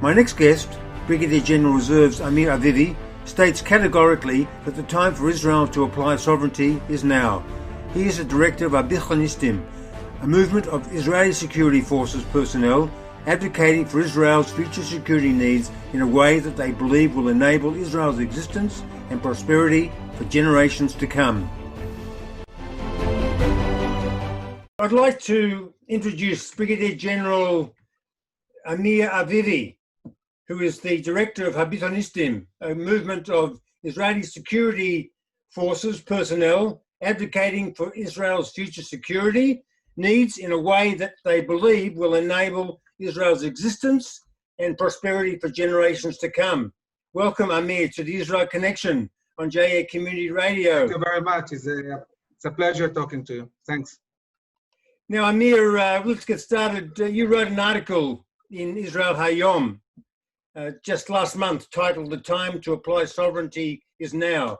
My next guest, Brigadier General Reserves Amir Avivi, states categorically that the time for Israel to apply sovereignty is now. He is the director of Habithonistim, a movement of Israeli security forces personnel advocating for Israel's future security needs in a way that they believe will enable Israel's existence and prosperity for generations to come. I'd like to introduce Brigadier General Amir Avivi, who is the director of Habithonistim, a movement of Israeli security forces personnel advocating for Israel's future security needs in a way that they believe will enable Israel's existence and prosperity for generations to come. Welcome, Amir, to the Israel Connection on JA Community Radio. Thank you very much. It's a pleasure talking to you. Thanks. Now, Amir, let's get started. You wrote an article in Israel Hayom just last month titled "The Time to Apply Sovereignty is Now."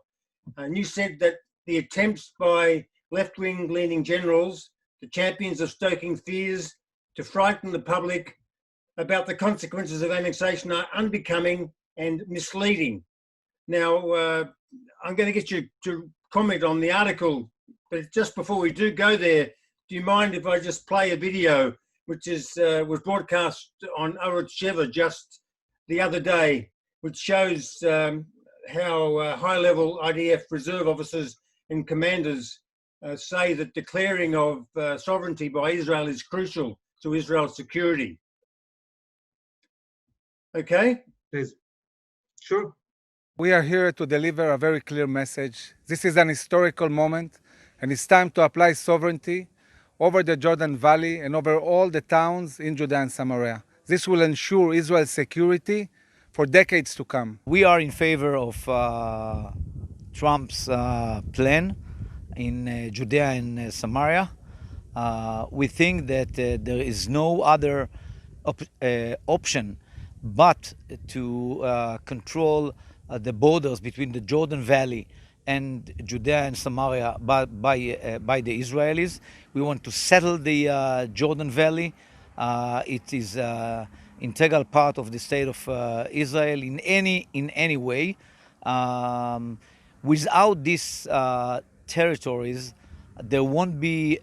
And you said that the attempts by left-wing leaning generals, the champions of stoking fears, to frighten the public about the consequences of annexation are unbecoming and misleading. Now, I'm going to get you to comment on the article, but just before we do go there, do you mind if I just play a video which was broadcast on Oretz Sheva just the other day, which shows how high-level IDF reserve officers and commanders say that declaring of sovereignty by Israel is crucial to Israel's security. Okay? Please. Sure. We are here to deliver a very clear message. This is an historical moment, and it's time to apply sovereignty over the Jordan Valley and over all the towns in Judea and Samaria. This will ensure Israel's security for decades to come. We are in favor of Trump's plan in Judea and Samaria. We think that there is no other option but to control the borders between the Jordan Valley and Judea and Samaria by the Israelis. We want to settle the Jordan Valley. It is integral part of the state of Israel in any way. Without these territories, there won't be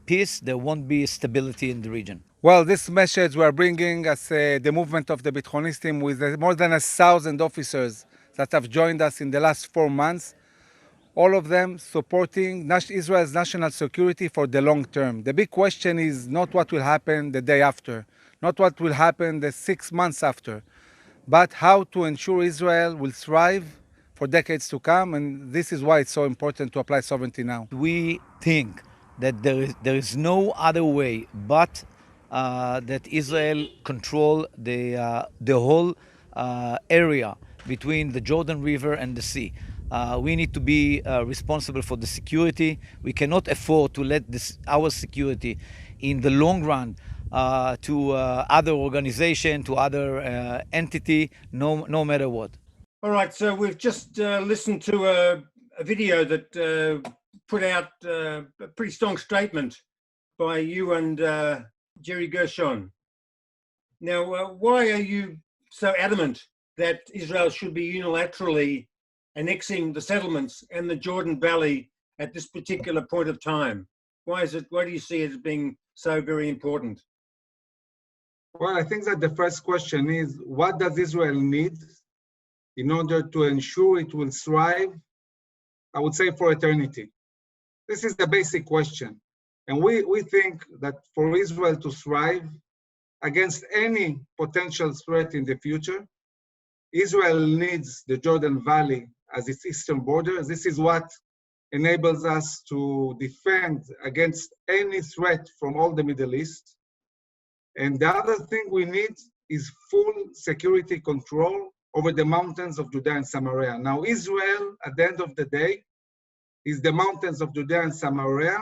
peace, there won't be stability in the region. Well, this message we are bringing as the movement of the Habithonistim with more than 1,000 officers that have joined us in the last 4 months, all of them supporting Israel's national security for the long term. The big question is not what will happen the day after, not what will happen the 6 months after, but how to ensure Israel will thrive for decades to come, and this is why it's so important to apply sovereignty now. We think that there is no other way but that Israel control the whole area between the Jordan River and the sea. We need to be responsible for the security. We cannot afford to let our security in the long run to other organization, to other entity, no matter what. All right, so we've just listened to a video that put out a pretty strong statement by you and Jerry Gershon. Now, why are you so adamant that Israel should be unilaterally annexing the settlements and the Jordan Valley at this particular point of time? Why do you see it as being so very important? Well, I think that the first question is, what does Israel need in order to ensure it will thrive, I would say, for eternity? This is the basic question. And we think that for Israel to thrive against any potential threat in the future, Israel needs the Jordan Valley as its eastern border. This is what enables us to defend against any threat from all the Middle East. And the other thing we need is full security control over the mountains of Judea and Samaria. Now, Israel, at the end of the day, is the mountains of Judea and Samaria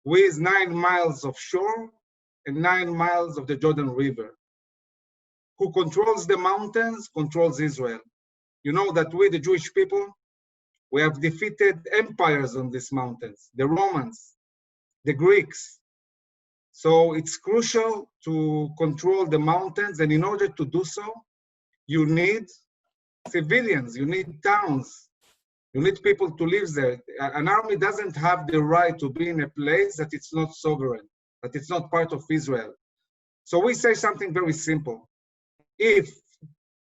with 9 miles of shore and 9 miles of the Jordan River. Who controls the mountains controls Israel. You know that we, the Jewish people, we have defeated empires on these mountains, the Romans, the Greeks. So it's crucial to control the mountains, and in order to do so, you need civilians, you need towns, you need people to live there. An army doesn't have the right to be in a place that it's not sovereign, that it's not part of Israel. So we say something very simple. If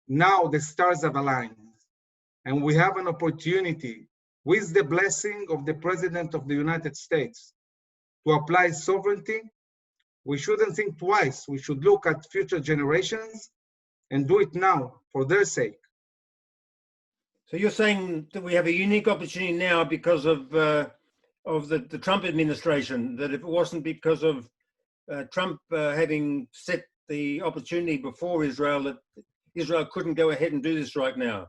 now the stars have aligned and we have an opportunity with the blessing of the President of the United States to apply sovereignty, we shouldn't think twice. We should look at future generations and do it now for their sake. So you're saying that we have a unique opportunity now because of the Trump administration, that if it wasn't because of Trump having set the opportunity before Israel, that Israel couldn't go ahead and do this right now?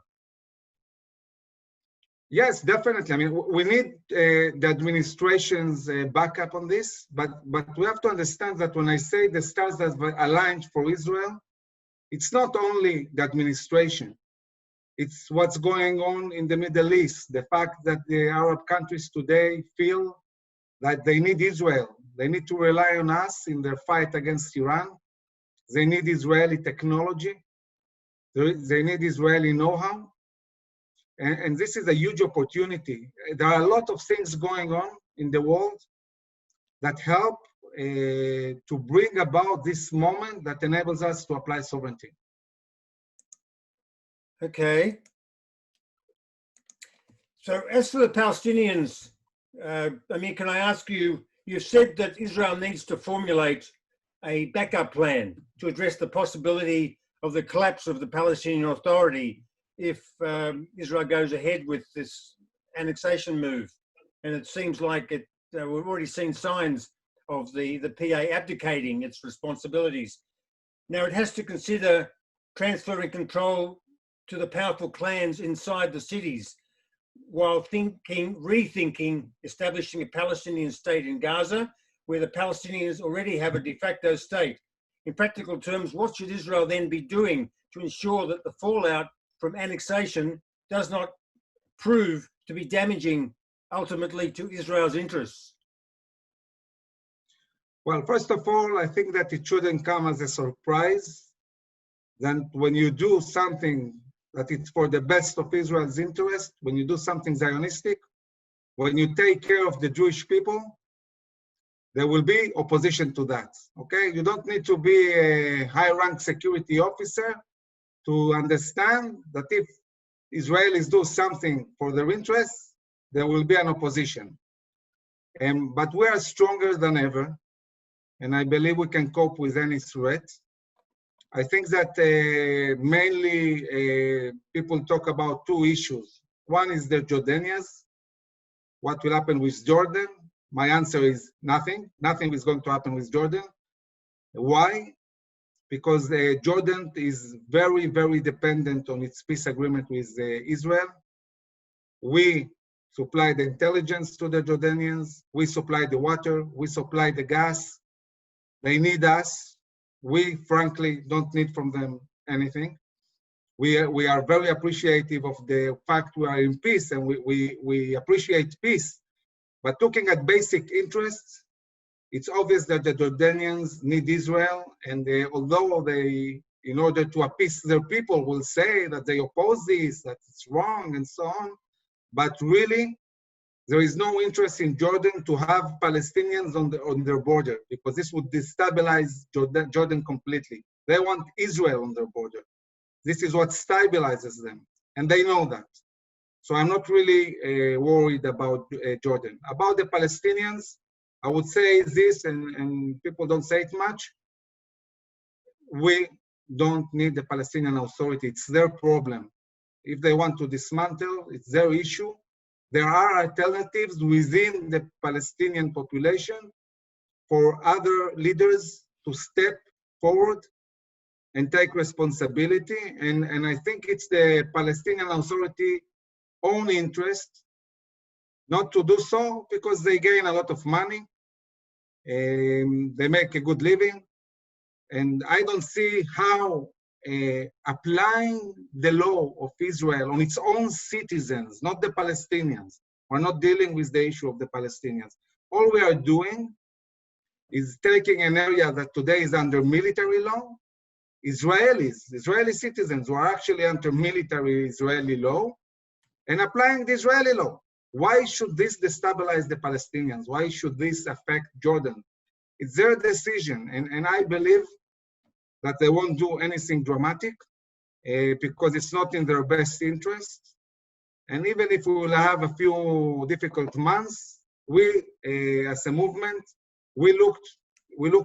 Yes, definitely. I mean, we need the administration's backup on this, but we have to understand that when I say the stars that were aligned for Israel, it's not only the administration. It's what's going on in the Middle East. The fact that the Arab countries today feel that they need Israel. They need to rely on us in their fight against Iran. They need Israeli technology. They need Israeli know-how. And this is a huge opportunity. There are a lot of things going on in the world that help to bring about this moment that enables us to apply sovereignty. Okay. So as for the Palestinians, Amir, can I ask you, you said that Israel needs to formulate a backup plan to address the possibility of the collapse of the Palestinian Authority if Israel goes ahead with this annexation move. And it seems like we've already seen signs of the PA abdicating its responsibilities. Now it has to consider transferring control to the powerful clans inside the cities, while rethinking establishing a Palestinian state in Gaza, where the Palestinians already have a de facto state. In practical terms, what should Israel then be doing to ensure that the fallout from annexation does not prove to be damaging ultimately to Israel's interests? Well, first of all, I think that it shouldn't come as a surprise that when you do something that it's for the best of Israel's interest, when you do something Zionistic, when you take care of the Jewish people, there will be opposition to that, okay? You don't need to be a high-rank security officer to understand that if Israelis do something for their interests, there will be an opposition. But we are stronger than ever, and I believe we can cope with any threat. I think that mainly people talk about two issues. One is the Jordanians. What will happen with Jordan? My answer is nothing. Nothing is going to happen with Jordan. Why? Because Jordan is very, very dependent on its peace agreement with Israel. We supply the intelligence to the Jordanians. We supply the water. We supply the gas. They need us. We, frankly, don't need from them anything. We are very appreciative of the fact we are in peace, and we appreciate peace. But looking at basic interests, it's obvious that the Jordanians need Israel, and although they, in order to appease their people, will say that they oppose this, that it's wrong, and so on, but really, there is no interest in Jordan to have Palestinians on their border, because this would destabilize Jordan completely. They want Israel on their border. This is what stabilizes them, and they know that. So I'm not really worried about Jordan. About the Palestinians, I would say this, and people don't say it much. We don't need the Palestinian Authority. It's their problem. If they want to dismantle, it's their issue. There are alternatives within the Palestinian population for other leaders to step forward and take responsibility. And I think it's the Palestinian Authority own interest not to do so, because they gain a lot of money, they make a good living, and I don't see how applying the law of Israel on its own citizens, not the Palestinians. We're not dealing with the issue of the Palestinians. All we are doing is taking an area that today is under military law, Israeli citizens who are actually under military Israeli law, and applying the Israeli law. Why should this destabilize the Palestinians? Why should this affect Jordan? It's their decision, and I believe that they won't do anything dramatic because it's not in their best interest. And even if we will have a few difficult months, we, as a movement, we look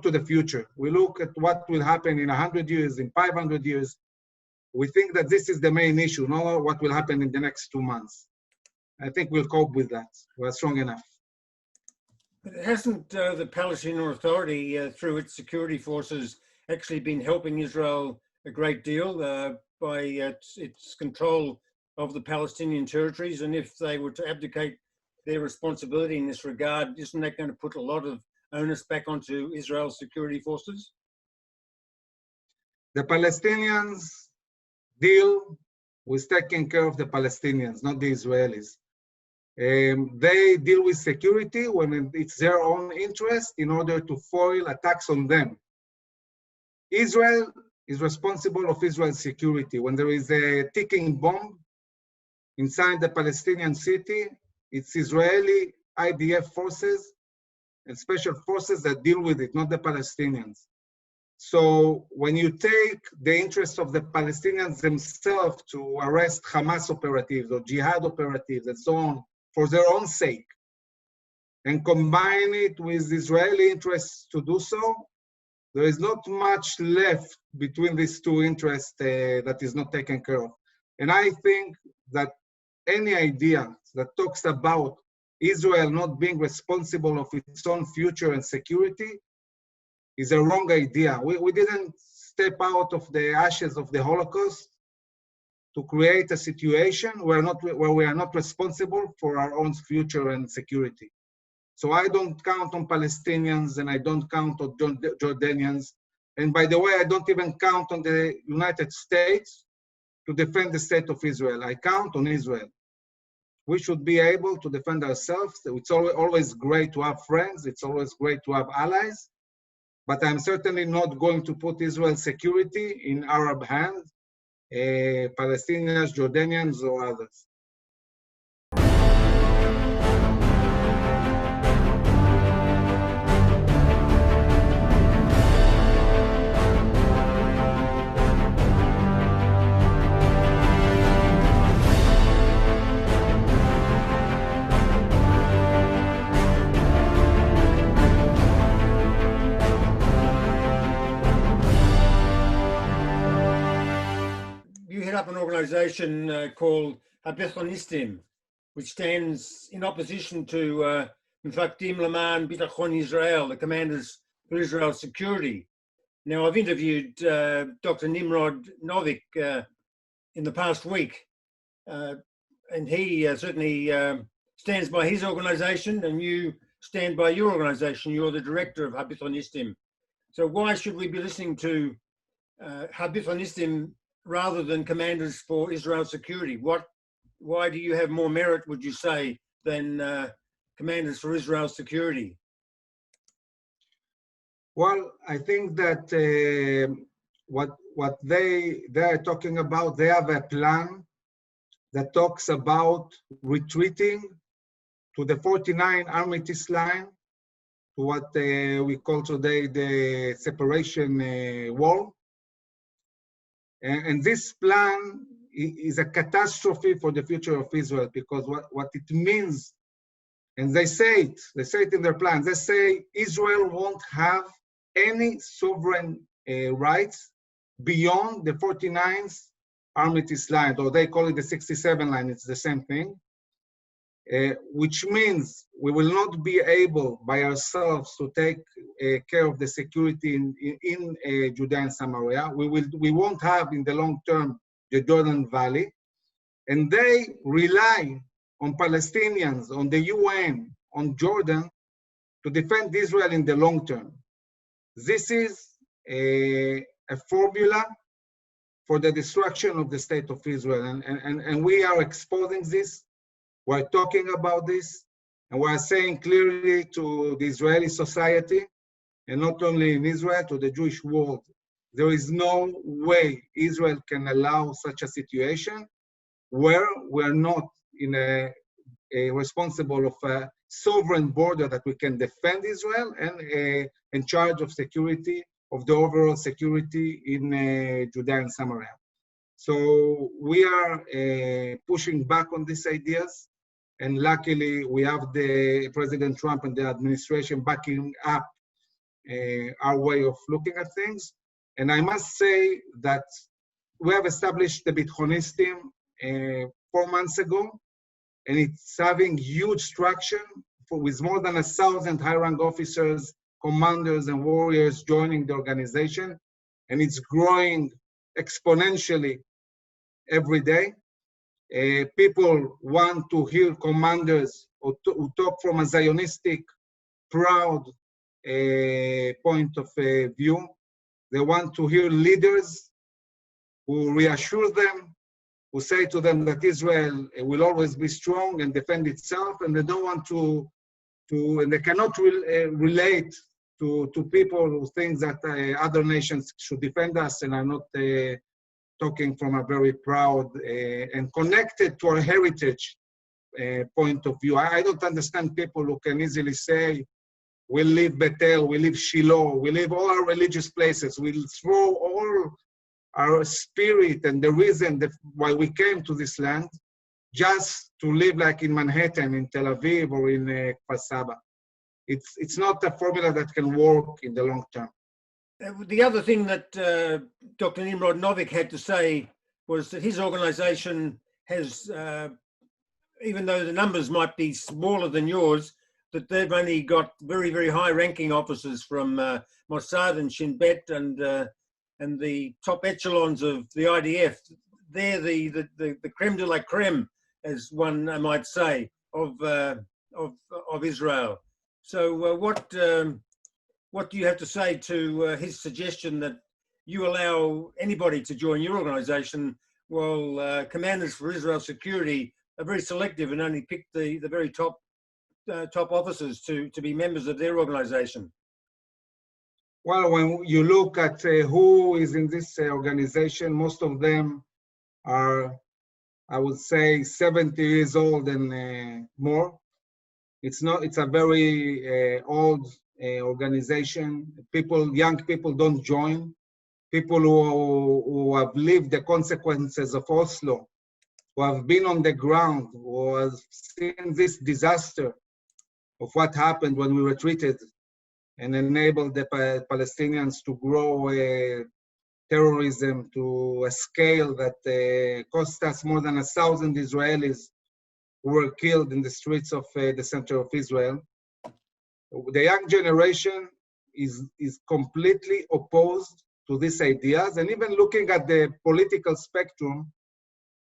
to the future. We look at what will happen in 100 years, in 500 years. We think that this is the main issue, not what will happen in the next 2 months. I think we'll cope with that. We're strong enough. But hasn't the Palestinian Authority, through its security forces, actually been helping Israel a great deal by its control of the Palestinian territories? And if they were to abdicate their responsibility in this regard, isn't that going to put a lot of onus back onto Israel's security forces? The Palestinians deal with taking care of the Palestinians, not the Israelis. They deal with security when it's their own interest in order to foil attacks on them. Israel is responsible of Israel's security. When there is a ticking bomb inside the Palestinian city, it's Israeli IDF forces and special forces that deal with it, not the Palestinians. So when you take the interests of the Palestinians themselves to arrest Hamas operatives or jihad operatives and so on for their own sake, and combine it with Israeli interests to do so, there is not much left between these two interests that is not taken care of. And I think that any idea that talks about Israel not being responsible of its own future and security is a wrong idea. We didn't step out of the ashes of the Holocaust to create a situation where we are not responsible for our own future and security. So I don't count on Palestinians and I don't count on Jordanians. And by the way, I don't even count on the United States to defend the state of Israel. I count on Israel. We should be able to defend ourselves. It's always great to have friends. It's always great to have allies. But I'm certainly not going to put Israel's security in Arab hands, Palestinians, Jordanians, or others. Up an organization called Habithonistim, which stands in opposition to Mfakdim Laman Bitachon Israel, the commanders for Israel's security. Now, I've interviewed Dr. Nimrod Novik in the past week, and he certainly stands by his organization, and you stand by your organization. You're the director of Habithonistim. So why should we be listening to Habithonistim rather than commanders for Israel's security? Why do you have more merit, would you say, than commanders for Israel's security? Well, I think that what they are talking about, they have a plan that talks about retreating to the 49 armistice line, to what we call today the separation wall. And this plan is a catastrophe for the future of Israel, because what it means, and they say it in their plan, they say Israel won't have any sovereign rights beyond the 49th armistice line, or they call it the 67 line, it's the same thing, which means we will not be able by ourselves to take care of the security in Judea and Samaria. We won't have in the long term the Jordan Valley, and they rely on Palestinians, on the UN, on Jordan to defend Israel in the long term. This is a formula for the destruction of the state of Israel, and we are exposing this. We're talking about this, and we're saying clearly to the Israeli society and not only in Israel, to the Jewish world. There is no way Israel can allow such a situation where we're not in a responsible of a sovereign border that we can defend Israel and in charge of security, of the overall security in Judea and Samaria. So we are pushing back on these ideas, and luckily we have the President Trump and the administration backing up our way of looking at things. And I must say that we have established the Habithonistim 4 months ago, and it's having huge traction with more than 1,000 high-rank officers, commanders, and warriors joining the organization, and it's growing exponentially every day. People want to hear commanders who talk from a Zionistic, proud point of view. They want to hear leaders who reassure them, who say to them that Israel will always be strong and defend itself, and they don't want and they cannot relate to people who think that other nations should defend us and are not talking from a very proud and connected to our heritage point of view. I don't understand people who can easily say, we'll leave Bethel, we'll leave Shiloh, we'll leave all our religious places, we'll throw all our spirit and the reason why we came to this land just to live like in Manhattan, in Tel Aviv, or in Kfar Saba. It's not a formula that can work in the long term. The other thing that Dr. Nimrod Novik had to say was that his organization has, even though the numbers might be smaller than yours, that they've only got very, very high-ranking officers from Mossad and Shin Bet and the top echelons of the IDF. They're the creme de la creme, as one might say, of Israel. So what do you have to say to his suggestion that you allow anybody to join your organization while commanders for Israel security are very selective and only pick the very top officers to be members of their organization? Well, when you look at who is in this organization, most of them are, I would say, 70 years old and more. It's a very old organization. Young people don't join. People who have lived the consequences of Oslo, who have been on the ground, who have seen this disaster of what happened when we retreated and enabled the Palestinians to grow terrorism to a scale that cost us more than 1,000 Israelis who were killed in the streets of the center of Israel. The young generation is completely opposed to these ideas, and even looking at the political spectrum,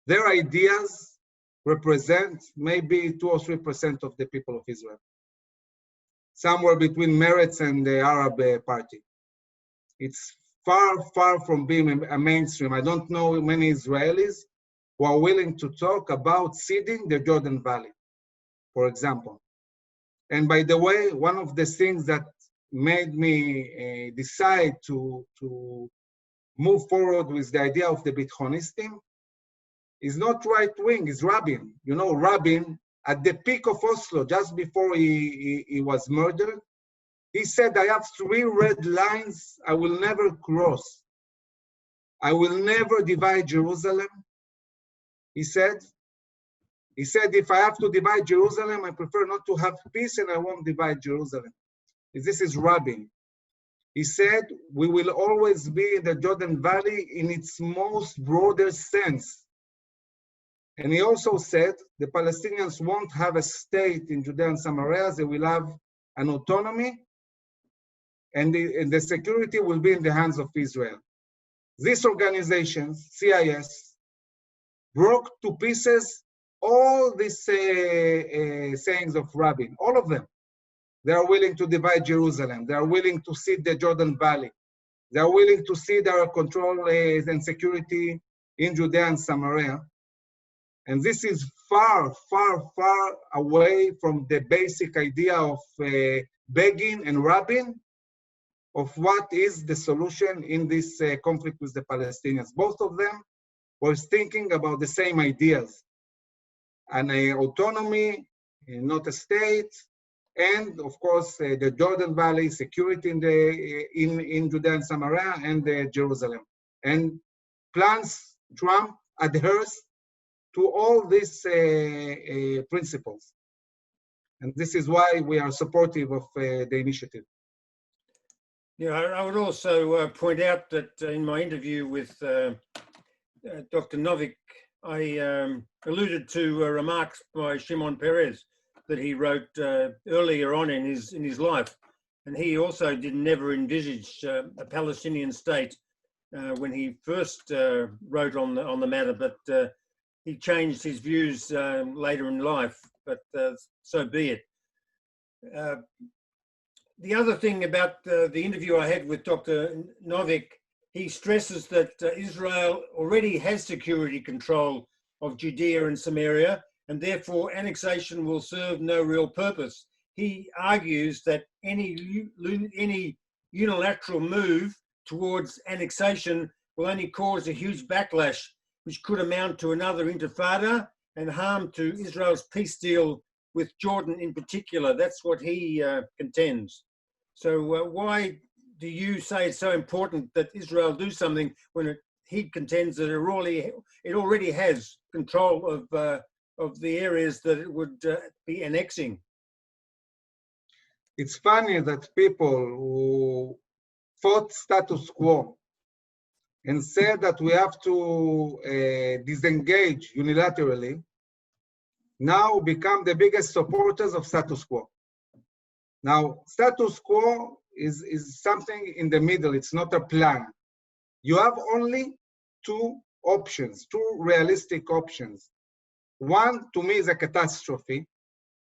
their ideas represent maybe 2 or 3% of the people of Israel, somewhere between Meretz and the Arab Party. It's far, far from being a mainstream. I don't know many Israelis who are willing to talk about ceding the Jordan Valley, for example. And by the way, one of the things that made me decide to move forward with the idea of the Habithonistim is not right wing, it's Rabin. You know, Rabin, at the peak of Oslo, just before he was murdered, he said, I have 3 red lines I will never cross. I will never divide Jerusalem. He said, if I have to divide Jerusalem, I prefer not to have peace and I won't divide Jerusalem. This is Rabin. He said, we will always be in the Jordan Valley in its most broader sense. And he also said, the Palestinians won't have a state in Judea and Samaria, they will have an autonomy, and the security will be in the hands of Israel. These organizations, CIS, broke to pieces all these sayings of Rabin, all of them. They are willing to divide Jerusalem. They are willing to cede the Jordan Valley. They are willing to cede our control and security in Judea and Samaria. And this is far, far, far away from the basic idea of Begin and Rabin of what is the solution in this conflict with the Palestinians. Both of them were thinking about the same ideas, an autonomy, not a state, and of course the Jordan Valley, security in Judea and Samaria, and Jerusalem. And Trump adheres to all these principles. And this is why we are supportive of the initiative. Yeah, I would also point out that in my interview with Dr. Novik, I alluded to remarks by Shimon Peres that he wrote earlier on in his life, and he also never envisaged a Palestinian state when he first wrote on the matter, but he changed his views later in life. But so be it. The other thing about the interview I had with Dr. Novik, he stresses that Israel already has security control of Judea and Samaria, and therefore annexation will serve no real purpose. He argues that any unilateral move towards annexation will only cause a huge backlash, which could amount to another intifada and harm to Israel's peace deal with Jordan in particular. That's what he contends. So why do you say it's so important that Israel do something when he contends that it already has control of the areas that it would be annexing? It's funny that people who fought status quo and said that we have to disengage unilaterally now become the biggest supporters of status quo. Now, status quo is something in the middle. It's not a plan. You have only two options, two realistic options. One, to me, is a catastrophe,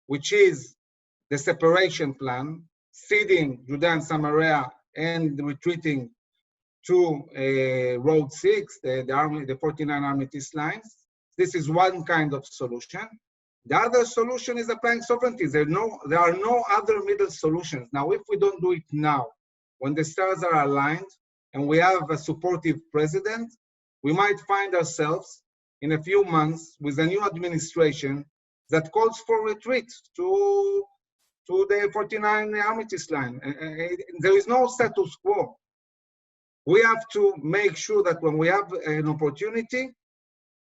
which is the separation plan, ceding Judea and Samaria and retreating to Road 6, the 49 Armistice lines. This is one kind of solution. The other solution is applying sovereignty. There are no other middle solutions. Now, if we don't do it now, when the stars are aligned and we have a supportive president, we might find ourselves in a few months with a new administration that calls for retreat to the 49 Armistice line. There is no status quo. We have to make sure that when we have an opportunity,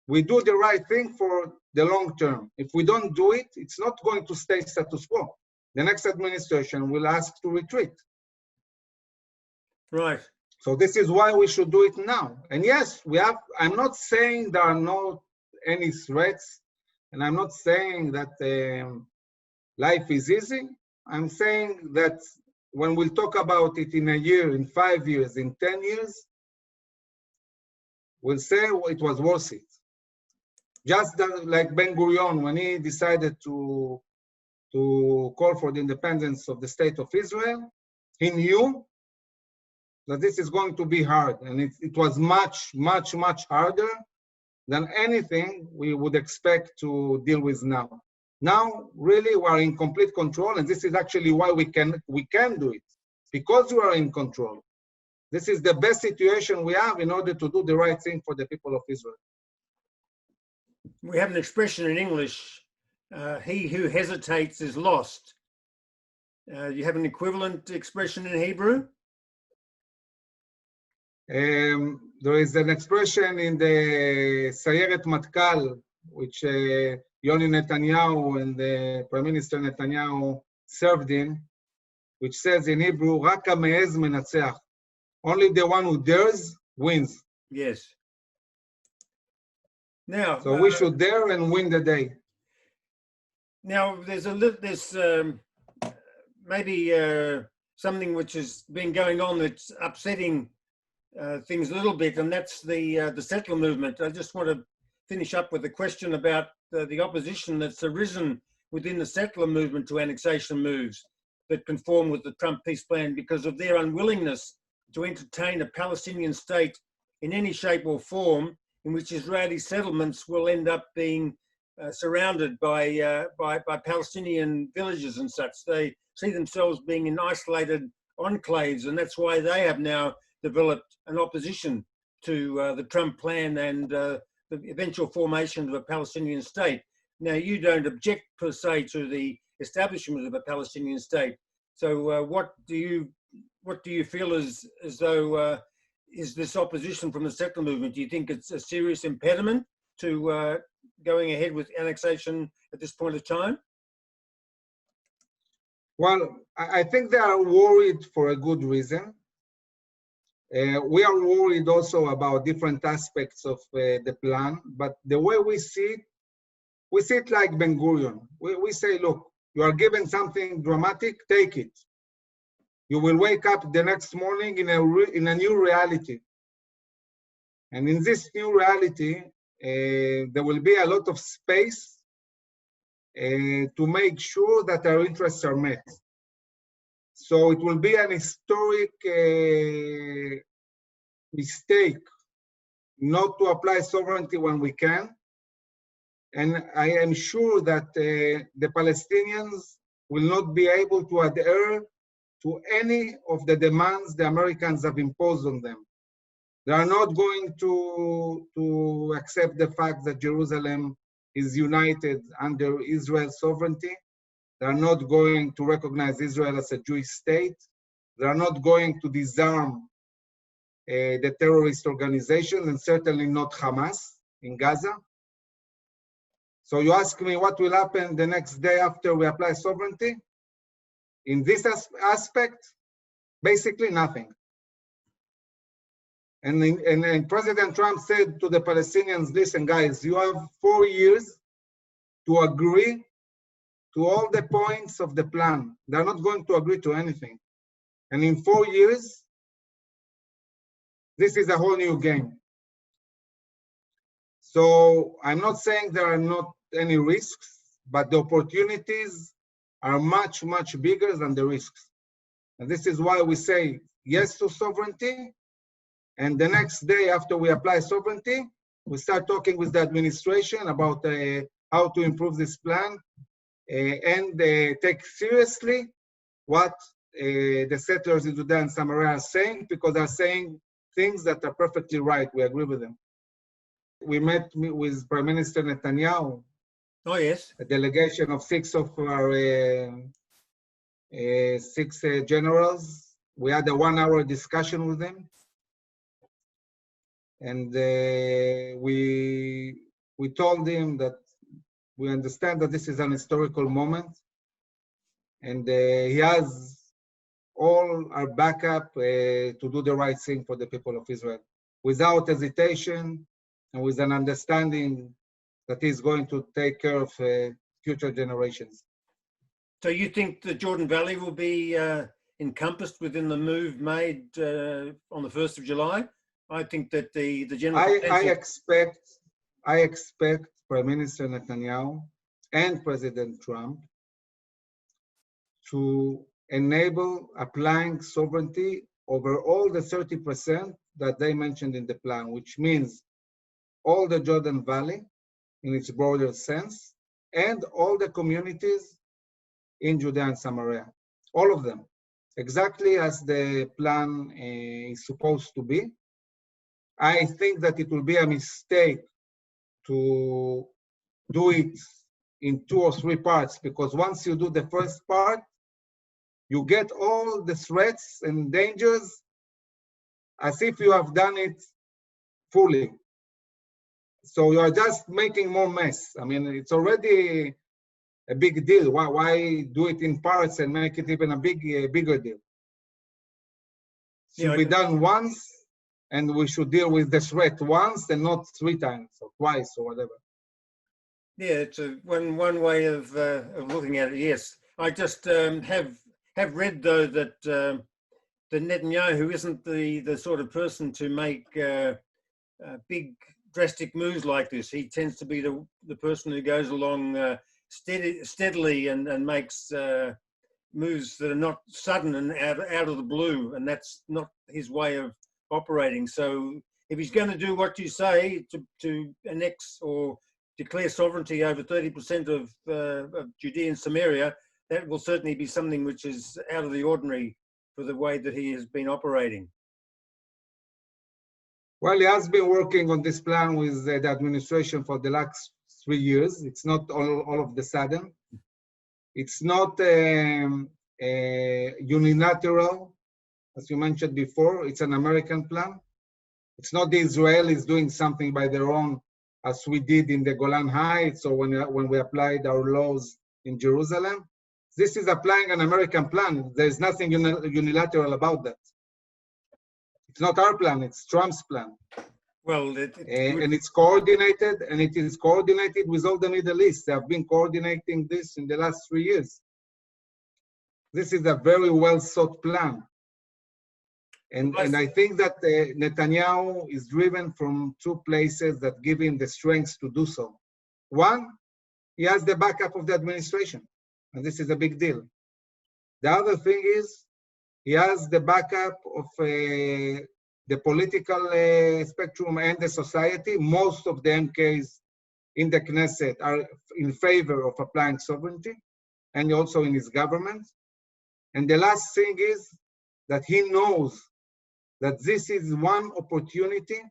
we do the right thing for the long term. If we don't do it, it's not going to stay status quo. The next administration will ask to retreat. Right. So this is why we should do it now. And yes, I'm not saying there are no any threats, and I'm not saying that life is easy. I'm saying that when we'll talk about it in a year, in 5 years, in 10 years, we'll say it was worth it. Just like Ben Gurion, when he decided to call for the independence of the state of Israel, he knew that this is going to be hard. And it was much, much, much harder than anything we would expect to deal with now. Now, really, we are in complete control, and this is actually why we can do it, because we are in control. This is the best situation we have in order to do the right thing for the people of Israel. We have an expression in English, he who hesitates is lost. You have an equivalent expression in Hebrew? There is an expression in the Sayeret Matkal, which Yoni Netanyahu and the Prime Minister Netanyahu served in, which says in Hebrew, Rak ha'me'ez menatzeach. Only the one who dares wins. Yes. Now, so we should dare and win the day. Now, there's maybe something which has been going on that's upsetting things a little bit, and that's the settler movement. I just want to finish up with a question about the opposition that's arisen within the settler movement to annexation moves that conform with the Trump peace plan because of their unwillingness to entertain a Palestinian state in any shape or form in which Israeli settlements will end up being surrounded by Palestinian villages and such. They see themselves being in isolated enclaves, and that's why they have now developed an opposition to the Trump plan and the eventual formation of a Palestinian state. Now, you don't object per se to the establishment of a Palestinian state. So, what do you feel as though is this opposition from the settler movement? Do you think it's a serious impediment to going ahead with annexation at this point of time? Well, I think they are worried for a good reason. We are worried also about different aspects of the plan, but the way we see it like Ben Gurion. We say, look, you are given something dramatic, take it. You will wake up the next morning in a new reality. And in this new reality, there will be a lot of space to make sure that our interests are met. So it will be an historic mistake not to apply sovereignty when we can. And I am sure that the Palestinians will not be able to adhere to any of the demands the Americans have imposed on them. They are not going to accept the fact that Jerusalem is united under Israel's sovereignty. They are not going to recognize Israel as a Jewish state. They are not going to disarm the terrorist organizations, and certainly not Hamas in Gaza. So you ask me what will happen the next day after we apply sovereignty? In this aspect, basically nothing. And President Trump said to the Palestinians, listen guys, you have 4 years to agree to all the points of the plan. They're not going to agree to anything. And in 4 years, this is a whole new game. So I'm not saying there are not any risks, but the opportunities are much, much bigger than the risks. And this is why we say yes to sovereignty. And the next day after we apply sovereignty, we start talking with the administration about how to improve this plan and take seriously what the settlers in Judea and Samaria are saying, because they're saying things that are perfectly right. We agree with them. We met with Prime Minister Netanyahu. Oh, yes. A delegation of 6 of our 6 generals. We had a 1-hour discussion with them. And we told him that we understand that this is an historical moment, and he has all our backup to do the right thing for the people of Israel, without hesitation and with an understanding that he's going to take care of future generations. So you think the Jordan Valley will be encompassed within the move made on the 1st of July? I think that the general... I expect Prime Minister Netanyahu and President Trump to enable applying sovereignty over all the 30% that they mentioned in the plan, which means all the Jordan Valley in its broader sense, and all the communities in Judea and Samaria, all of them, exactly as the plan is supposed to be. I think that it will be a mistake to do it in 2 or 3 parts, because once you do the first part, you get all the threats and dangers as if you have done it fully. So you are just making more mess. I mean, it's already a big deal. Why do it in parts and make it even a bigger deal? It should be done once, and we should deal with the threat once and not 3 times or twice or whatever. Yeah, it's one way of looking at it. Yes, I just have read though that that Netanyahu isn't the sort of person to make big drastic moves like this. He tends to be the person who goes along steadily and makes moves that are not sudden and out of the blue, and that's not his way of operating. So if he's going to do what you say, to annex or declare sovereignty over 30% of Judea and Samaria, that will certainly be something which is out of the ordinary for the way that he has been operating? Well, he has been working on this plan with the administration for the last 3 years. It's not all of the sudden. It's not unilateral, as you mentioned before. It's an American plan. It's not the Israelis doing something by their own, as we did in the Golan Heights or when we applied our laws in Jerusalem. This is applying an American plan. There's nothing unilateral about that. It's not our plan, it's Trump's plan. Well, and it's coordinated, and it is coordinated with all the Middle East. They have been coordinating this in the last 3 years. This is a very well thought plan. And I think that Netanyahu is driven from 2 places that give him the strength to do so. One, he has the backup of the administration, and this is a big deal. The other thing is, he has the backup of the political spectrum and the society. Most of the MKs in the Knesset are in favor of applying sovereignty, and also in his government. And the last thing is that he knows that this is one opportunity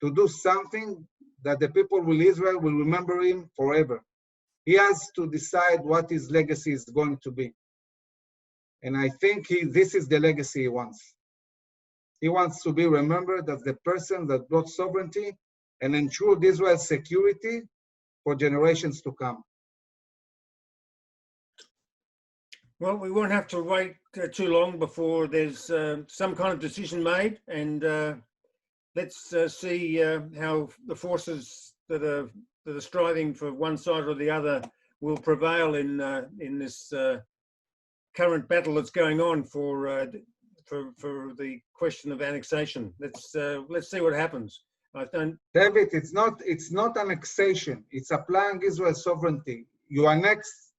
to do something that the people of Israel will remember him forever. He has to decide what his legacy is going to be. And I think this is the legacy he wants. He wants to be remembered as the person that brought sovereignty and ensured Israel's security for generations to come. Well, we won't have to wait too long before there's some kind of decision made, and let's see how the forces that are striving for one side or the other will prevail in this current battle that's going on for the question of annexation. Let's see what happens. David, it's not annexation. It's applying Israel's sovereignty. You annex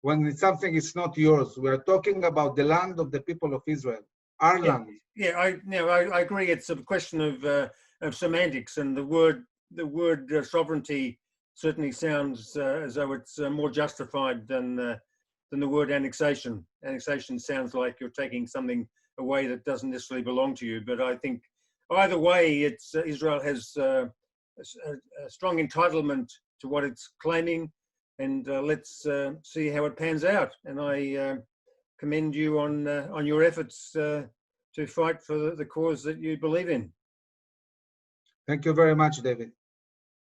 when something is not yours. We are talking about the land of the people of Israel, our land. Yeah, I agree. It's a question of semantics, and the word sovereignty certainly sounds as though it's more justified than the word annexation. Annexation sounds like you're taking something away that doesn't necessarily belong to you. But I think either way, it's Israel has a strong entitlement to what it's claiming, and let's see how it pans out. And I commend you on your efforts to fight for the cause that you believe in. Thank you very much, David.